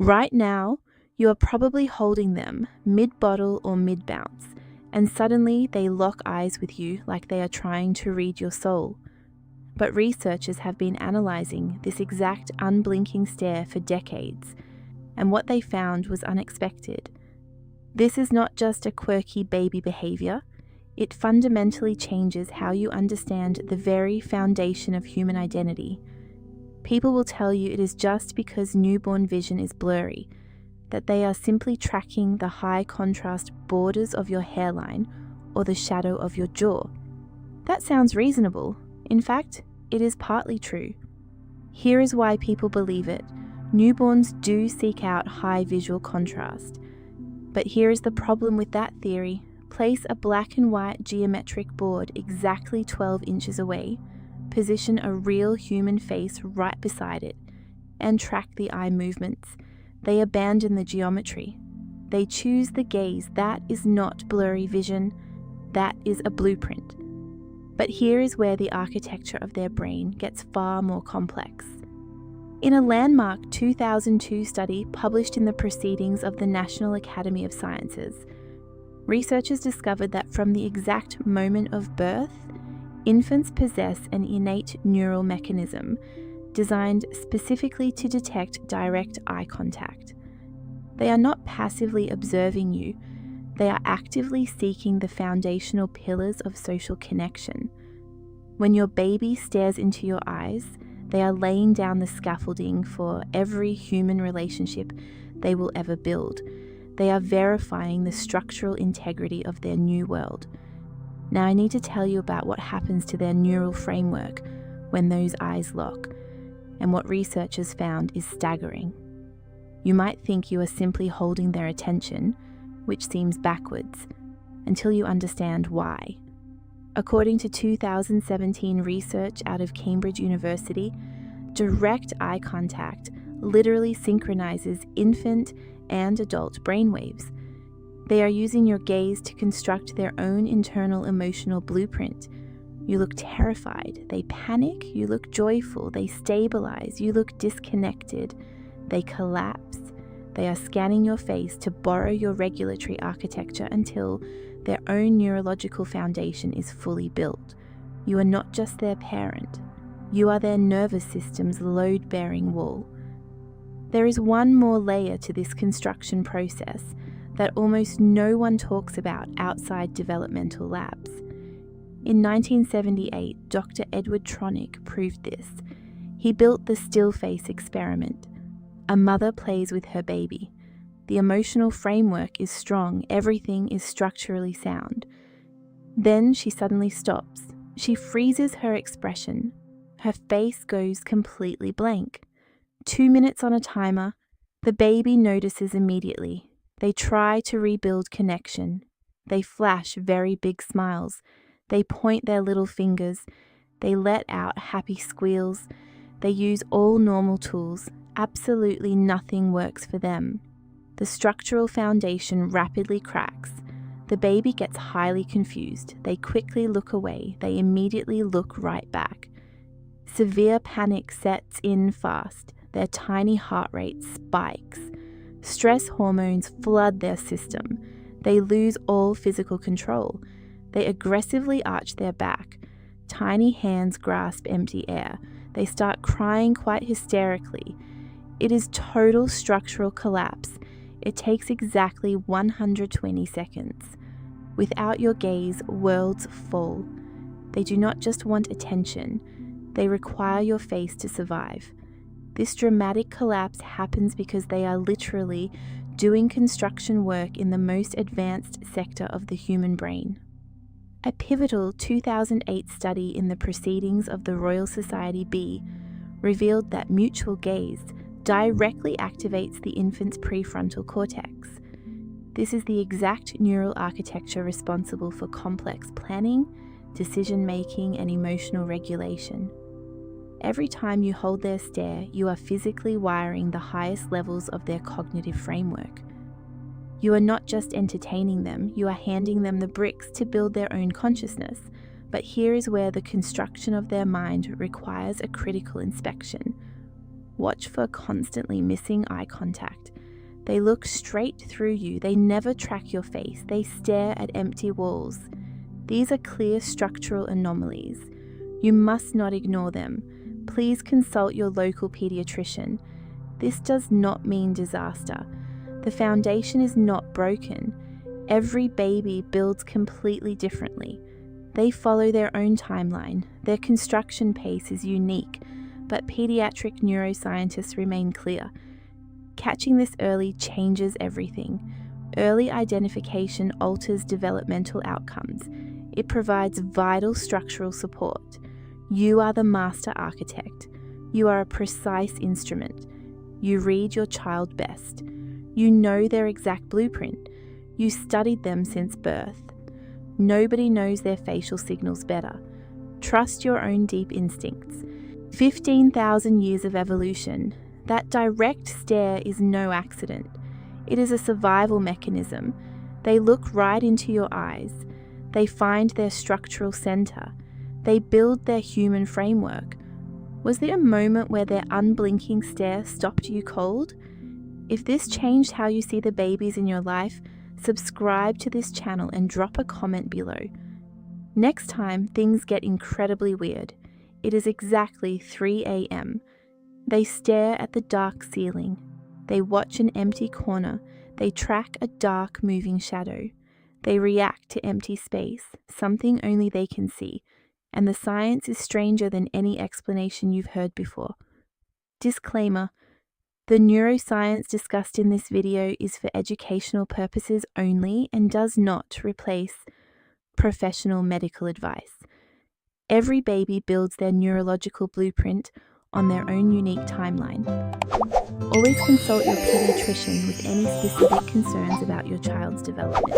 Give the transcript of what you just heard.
Right now, you are probably holding them mid-bottle or mid-bounce, and suddenly they lock eyes with you like they are trying to read your soul. But researchers have been analysing this exact unblinking stare for decades, and what they found was unexpected. This is not just a quirky baby behaviour, it fundamentally changes how you understand the very foundation of human identity. People will tell you it is just because newborn vision is blurry, that they are simply tracking the high contrast borders of your hairline or the shadow of your jaw. That sounds reasonable. In fact, it is partly true. Here is why people believe it. Newborns do seek out high visual contrast. But here is the problem with that theory. Place a black and white geometric board exactly 12 inches away, position a real human face right beside it, and track the eye movements. They abandon the geometry. They choose the gaze. That is not blurry vision. That is a blueprint. But here is where the architecture of their brain gets far more complex. In a landmark 2002 study published in the Proceedings of the National Academy of Sciences, researchers discovered that from the exact moment of birth, infants possess an innate neural mechanism designed specifically to detect direct eye contact. They are not passively observing you, they are actively seeking the foundational pillars of social connection. When your baby stares into your eyes, they are laying down the scaffolding for every human relationship they will ever build. They are verifying the structural integrity of their new world. Now I need to tell you about what happens to their neural framework when those eyes lock, and what researchers found is staggering. You might think you are simply holding their attention, which seems backwards, until you understand why. According to 2017 research out of Cambridge University, direct eye contact literally synchronizes infant and adult brainwaves. They are using your gaze to construct their own internal emotional blueprint. You look terrified, they panic, you look joyful, they stabilize, you look disconnected, they collapse. They are scanning your face to borrow your regulatory architecture until their own neurological foundation is fully built. You are not just their parent, you are their nervous system's load-bearing wall. There is one more layer to this construction process that almost no one talks about outside developmental labs. In 1978, Dr. Edward Tronick proved this. He built the still face experiment. A mother plays with her baby. The emotional framework is strong, everything is structurally sound. Then she suddenly stops. She freezes her expression. Her face goes completely blank. 2 minutes on a timer, the baby notices immediately. They try to rebuild connection. They flash very big smiles. They point their little fingers. They let out happy squeals. They use all normal tools. Absolutely nothing works for them. The structural foundation rapidly cracks. The baby gets highly confused. They quickly look away. They immediately look right back. Severe panic sets in fast. Their tiny heart rate spikes. Stress hormones flood their system. They lose all physical control. They aggressively arch their back. Tiny hands grasp empty air. They start crying quite hysterically. It is total structural collapse. It takes exactly 120 seconds. Without your gaze, worlds fall. They do not just want attention. They require your face to survive. This dramatic collapse happens because they are literally doing construction work in the most advanced sector of the human brain. A pivotal 2008 study in the Proceedings of the Royal Society B revealed that mutual gaze directly activates the infant's prefrontal cortex. This is the exact neural architecture responsible for complex planning, decision-making, and emotional regulation. Every time you hold their stare, you are physically wiring the highest levels of their cognitive framework. You are not just entertaining them, you are handing them the bricks to build their own consciousness. But here is where the construction of their mind requires a critical inspection. Watch for constantly missing eye contact. They look straight through you. They never track your face. They stare at empty walls. These are clear structural anomalies. You must not ignore them. Please consult your local pediatrician. This does not mean disaster. The foundation is not broken. Every baby builds completely differently. They follow their own timeline. Their construction pace is unique, but pediatric neuroscientists remain clear. Catching this early changes everything. Early identification alters developmental outcomes. It provides vital structural support. You are the master architect. You are a precise instrument. You read your child best. You know their exact blueprint. You studied them since birth. Nobody knows their facial signals better. Trust your own deep instincts. 15,000 years of evolution. That direct stare is no accident. It is a survival mechanism. They look right into your eyes. They find their structural center. They build their human framework. Was there a moment where their unblinking stare stopped you cold? If this changed how you see the babies in your life, subscribe to this channel and drop a comment below. Next time things get incredibly weird. It is exactly 3 a.m. They stare at the dark ceiling. They watch an empty corner. They track a dark moving shadow. They react to empty space, something only they can see, and the science is stranger than any explanation you've heard before. Disclaimer: the neuroscience discussed in this video is for educational purposes only and does not replace professional medical advice. Every baby builds their neurological blueprint on their own unique timeline. Always consult your pediatrician with any specific concerns about your child's development.